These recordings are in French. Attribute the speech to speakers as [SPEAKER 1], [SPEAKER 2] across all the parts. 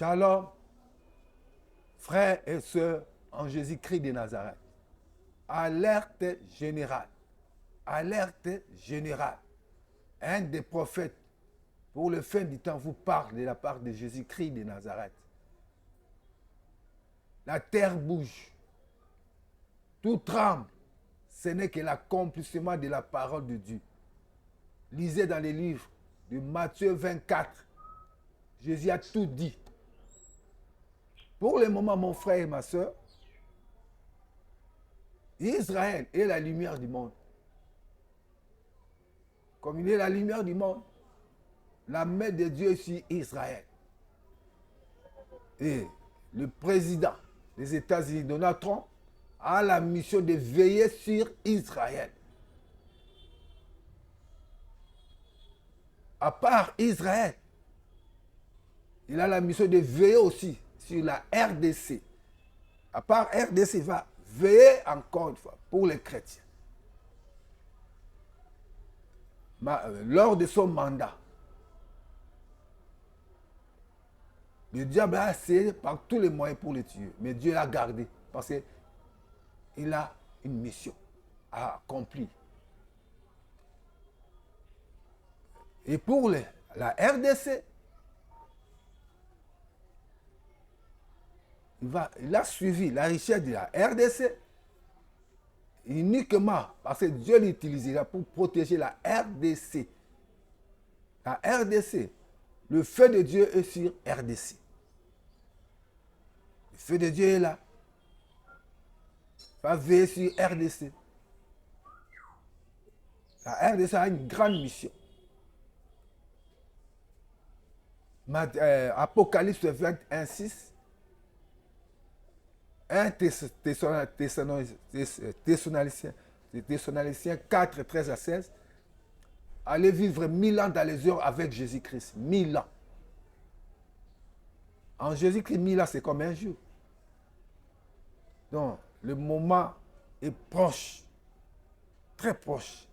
[SPEAKER 1] Shalom, frères et sœurs en Jésus-Christ de Nazareth. Alerte générale. Alerte générale. Un des prophètes pour le fin du temps vous parle de la part de Jésus-Christ de Nazareth. La terre bouge. Tout tremble. Ce n'est que l'accomplissement de la parole de Dieu. Lisez dans les livres de Matthieu 24. Jésus a tout dit. Pour le moment, mon frère et ma soeur, Israël est la lumière du monde. Comme il est la lumière du monde, la main de Dieu est sur Israël. Et le président des États-Unis, Donald Trump, a la mission de veiller sur Israël. À part Israël, il a la mission de veiller aussi sur la RDC. À part RDC, il va veiller encore une fois pour les chrétiens. Lors de son mandat, le diable a essayé par tous les moyens pour le tuer. Mais Dieu l'a gardé parce qu'il a une mission à accomplir. Et pour la RDC, il a suivi la richesse de la RDC uniquement parce que Dieu l'utilisera pour protéger la RDC. La RDC, le feu de Dieu est sur RDC. Le feu de Dieu est là. Il va veiller sur RDC. La RDC a une grande mission. Apocalypse 21, 6. 1 Thessaloniciens 4, 13 à 16. Allez vivre 1000 ans dans les heures avec Jésus-Christ. 1000 ans. En Jésus-Christ, 1000 ans, c'est comme un jour. Donc, le moment est proche. Très proche.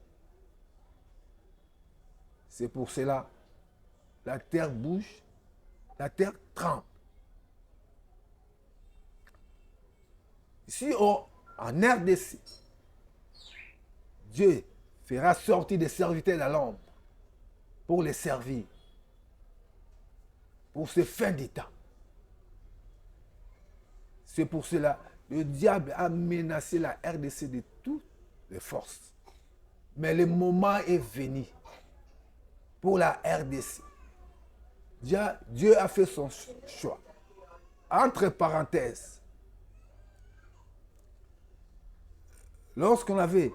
[SPEAKER 1] C'est pour cela, la terre bouge, la terre tremble. Ici, en RDC, Dieu fera sortir des serviteurs de l'ombre pour les servir, pour ce fin d'état. C'est pour cela que le diable a menacé la RDC de toutes les forces. Mais le moment est venu pour la RDC. Dieu a fait son choix. Entre parenthèses, lorsqu'on avait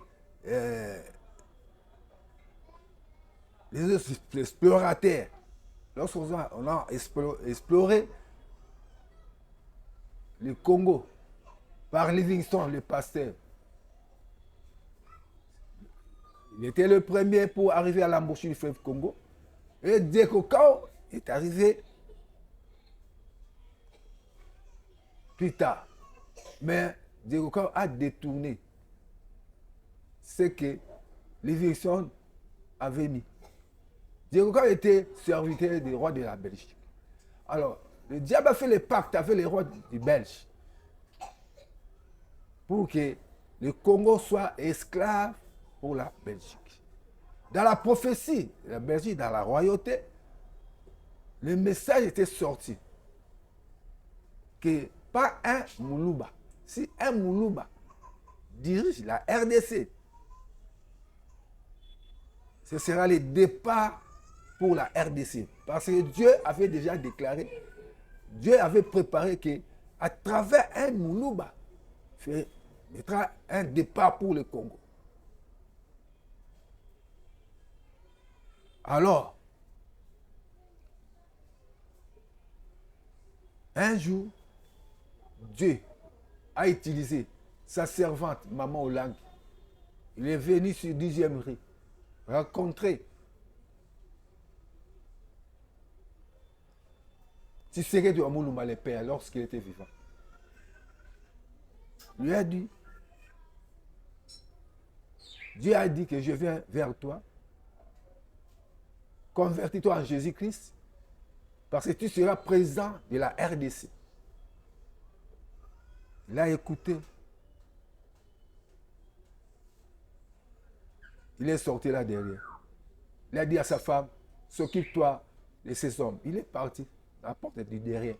[SPEAKER 1] les explorateurs, lorsqu'on a exploré le Congo par Livingstone, le pasteur, il était le premier pour arriver à l'embouchure du fleuve Congo. Et Dekokao est arrivé plus tard. Mais Dekokao a détourné ce que Livingstone avait mis. Dekokao était serviteur des rois de la Belgique. Alors, le diable a fait le pacte avec les rois du Belge pour que le Congo soit esclave pour la Belgique. Dans la prophétie de la Belgique, dans la royauté, le message était sorti que pas un Moulouba. Si un Moulouba dirige la RDC, ce sera le départ pour la RDC. Parce que Dieu avait déjà déclaré, Dieu avait préparé que à travers un Moulouba, il mettra un départ pour le Congo. Alors, un jour, Dieu a utilisé sa servante, Maman Olang. Il est venu sur 10e rue, rencontrer Tshisekedi Amoulouma le père lorsqu'il était vivant. Il lui a dit, Dieu a dit que je viens vers toi, convertis-toi en Jésus-Christ, Parce que tu seras président de la RDC. Il a écouté. Il est sorti là derrière. Il a dit à sa femme, s'occupe-toi de ces hommes. Il est parti. La porte est du derrière.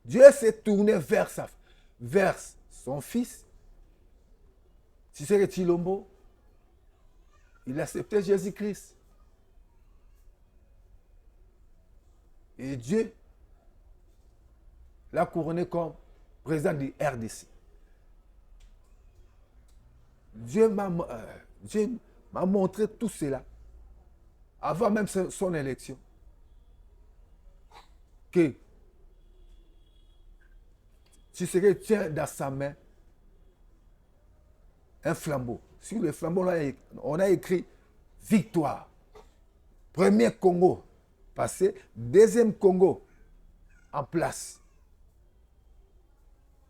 [SPEAKER 1] Dieu s'est tourné vers son fils. Tshisekedi Tshilombo. Il a accepté Jésus-Christ. Et Dieu l'a couronné comme président du RDC. Dieu m'a montré tout cela, avant même son élection, que Tshisekedi tient dans sa main un flambeau. Sur le flambeau, on a écrit victoire. Premier Congo passé, deuxième Congo en place.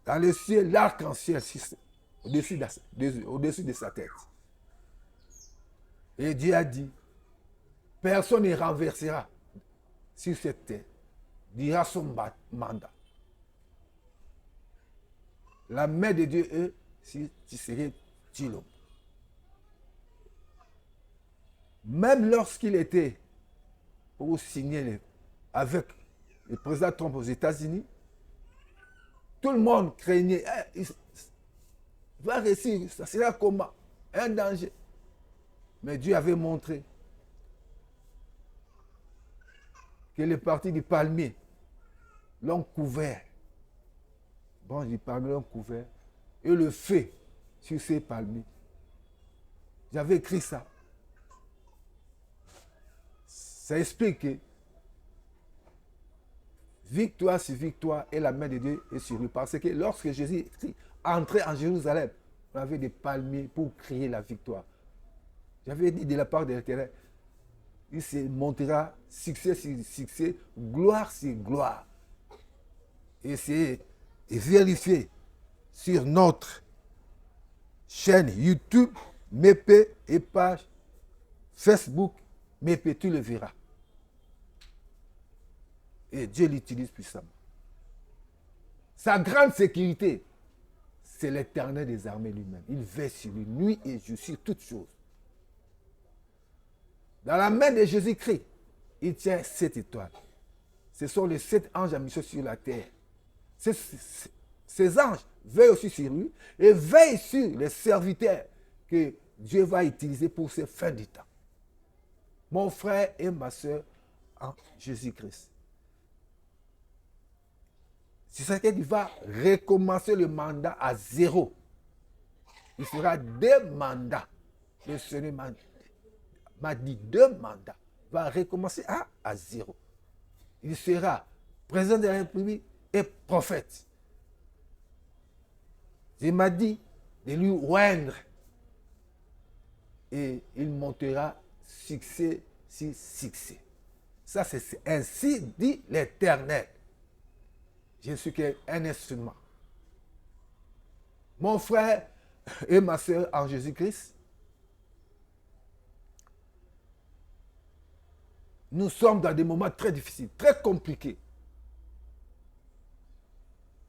[SPEAKER 1] Dans le ciel, l'arc-en-ciel au-dessus de sa tête. Et Dieu a dit, personne ne renversera sur cette terre, dira son mandat. La main de Dieu est sur Tshisekedi Tshilombo. Même lorsqu'il était pour signer avec le président Trump aux États-Unis, tout le monde craignait, il va réussir, ça sera comment? Un danger. Mais Dieu avait montré que les partis du palmier l'ont couvert. Bon, du palmier l'ont couvert. Et le feu sur ces palmiers. J'avais écrit ça. Ça explique que victoire sur victoire et la main de Dieu est sur lui. Parce que lorsque Jésus entrait en Jérusalem, on avait des palmiers pour crier la victoire. J'avais dit de la part de l'Éternel, il se montera succès sur succès, gloire sur gloire. Et c'est vérifié sur notre chaîne YouTube, Mépé et page Facebook, Mépé, tu le verras. Et Dieu l'utilise puissamment. Sa grande sécurité, c'est l'Éternel des armées lui-même. Il veille sur lui, nuit et jour, sur toutes choses. Dans la main de Jésus-Christ, il tient 7 étoiles. Ce sont les 7 anges à mission sur la terre. Ces anges veillent aussi sur lui et veillent sur les serviteurs que Dieu va utiliser pour ces fins du temps. Mon frère et ma soeur en Jésus-Christ. C'est ça qu'il va recommencer le mandat à 0. Il fera 2 mandats. Le Seigneur m'a dit 2 mandats. Il va recommencer à 0. Il sera président de la République et prophète. Il m'a dit de lui oindre. Et il montera succès sur succès. Ça, c'est ainsi dit l'Éternel. Je ne suis qu'un instrument. Mon frère et ma soeur en Jésus-Christ, nous sommes dans des moments très difficiles, très compliqués.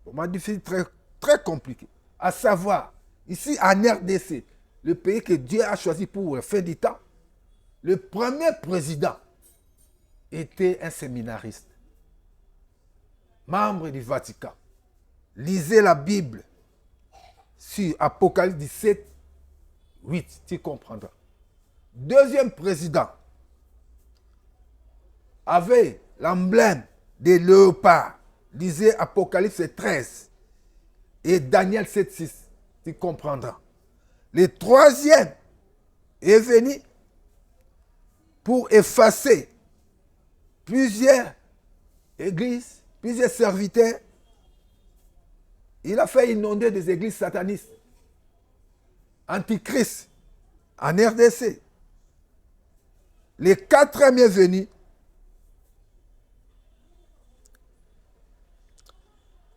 [SPEAKER 1] Moments difficiles, très, très compliqués. À savoir, ici en RDC, le pays que Dieu a choisi pour la fin du temps, le premier président était un séminariste, membre du Vatican. Lisez la Bible sur Apocalypse 17, 8, tu comprendras. Deuxième président avait l'emblème des léopards. Lisez Apocalypse 13 et Daniel 7, 6, tu comprendras. Le troisième est venu pour effacer plusieurs églises, plusieurs serviteurs. Il a fait inonder des églises satanistes. Antichrist en RDC. Le quatrième est venu.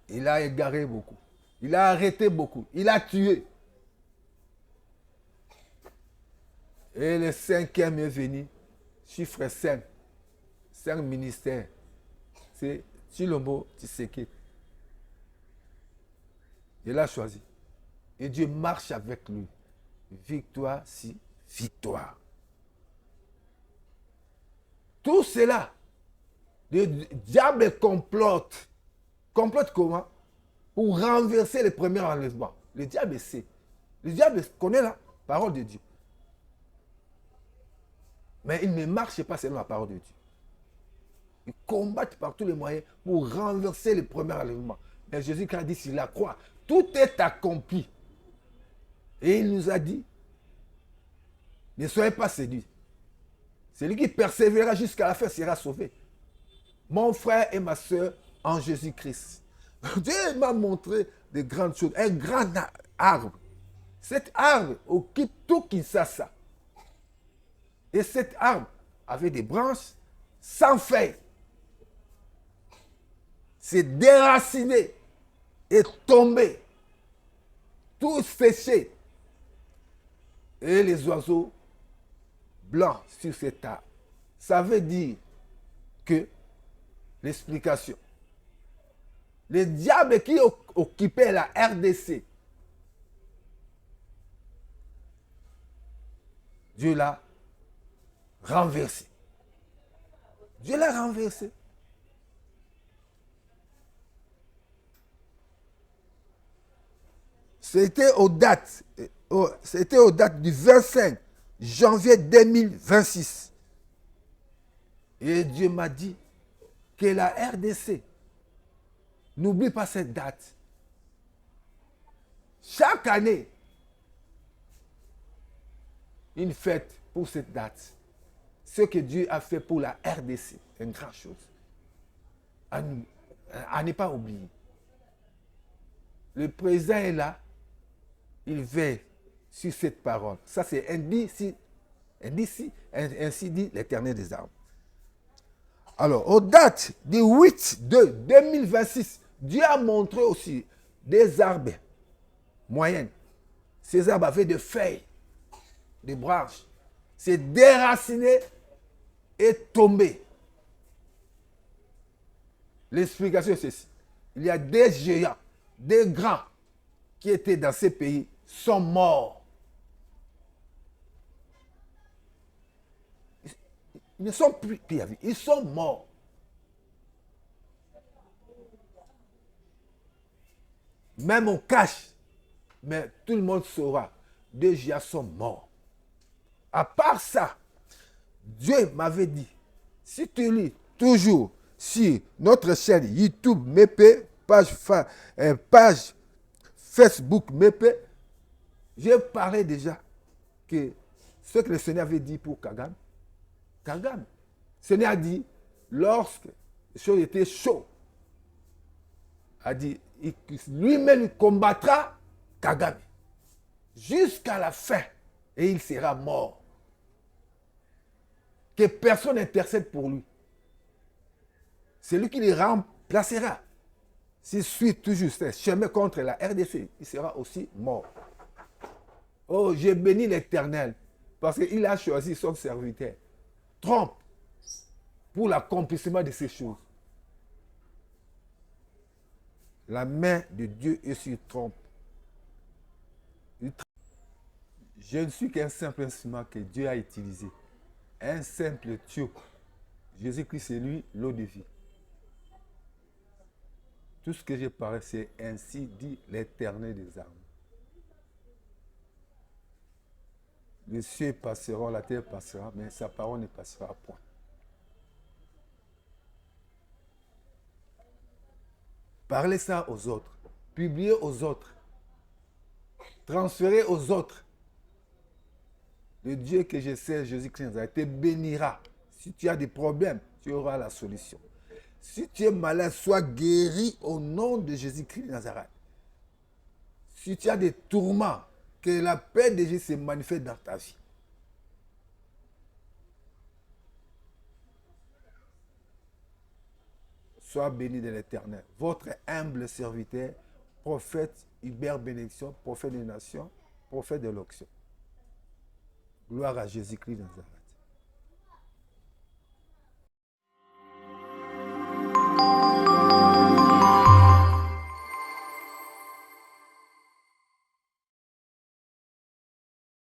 [SPEAKER 1] Il a égaré beaucoup. Il a arrêté beaucoup. Il a tué. Et le cinquième est venu. Chiffre 5. 5 ministères. c'est Tshilombo Tshisekedi. Il l'a choisi. Et Dieu marche avec lui. Victoire si victoire. Tout cela, le diable complote. Complote comment? Pour renverser les premiers enlèvements. Le diable sait. Le diable connaît la parole de Dieu. Mais il ne marche pas selon la parole de Dieu. Ils combattent par tous les moyens pour renverser les premiers enlèvements. Mais Jésus a dit sur la croix, tout est accompli. Et il nous a dit, ne soyez pas séduits. Celui qui persévérera jusqu'à la fin sera sauvé. Mon frère et ma soeur en Jésus-Christ. Dieu m'a montré de grandes choses. Un grand arbre. Cet arbre occupe tout Kinshasa. Et cet arbre avait des branches sans feuilles. C'est déraciné et tombé. Tout séché. Et les oiseaux blancs sur cet arbre. Ça veut dire que l'explication. Le diable qui occupait la RDC, Dieu l'a renversé. Dieu l'a renversé. C'était aux dates du 25 janvier 2026. Et Dieu m'a dit que la RDC, n'oublie pas cette date. Chaque année, une fête pour cette date. Ce que Dieu a fait pour la RDC, une grande chose. À ne pas oublier. Le président est là, il veille sur cette parole. Ça, c'est ainsi dit l'Éternel des armes. Alors, aux dates du 8/2/2026, Dieu a montré aussi des arbres moyennes. Ces arbres avaient des feuilles, des branches. C'est déraciné et tombé. L'explication est ceci. Il y a des géants, des grands qui étaient dans ces pays sont morts. Ils ne sont plus à vie. Ils sont morts. Même on cache, mais tout le monde saura. Des géants sont morts. À part ça, Dieu m'avait dit, si tu lis toujours sur notre chaîne YouTube Mépé, page Facebook Mépé, j'ai parlé déjà que ce que le Seigneur avait dit pour Kagame, le Seigneur a dit, lorsque les choses étaient chaudes, a dit, lui-même combattra Kagame jusqu'à la fin et il sera mort. Que personne n'intercède pour lui. C'est lui qui le remplacera. S'il suit toujours ce chemin contre la RDC, il sera aussi mort. Oh, j'ai béni l'Éternel parce qu'il a choisi son serviteur. Trompe pour l'accomplissement de ces choses. La main de Dieu est sur Trump. Je ne suis qu'un simple instrument que Dieu a utilisé. Un simple tuyau. Jésus-Christ, c'est lui, l'eau de vie. Tout ce que j'ai parlé, c'est ainsi dit l'Éternel des armes. Les cieux passeront, la terre passera, mais sa parole ne passera point. Parlez ça aux autres. Publiez aux autres. Transférez aux autres. Le Dieu que je sais, Jésus-Christ, te bénira. Si tu as des problèmes, tu auras la solution. Si tu es malade, sois guéri au nom de Jésus-Christ de Nazareth. Si tu as des tourments, que la paix de Jésus se manifeste dans ta vie. Sois béni de l'Éternel. Votre humble serviteur, prophète Hubert Bénédiction, prophète des nations, prophète de l'onction. Gloire à Jésus-Christ de Nazareth.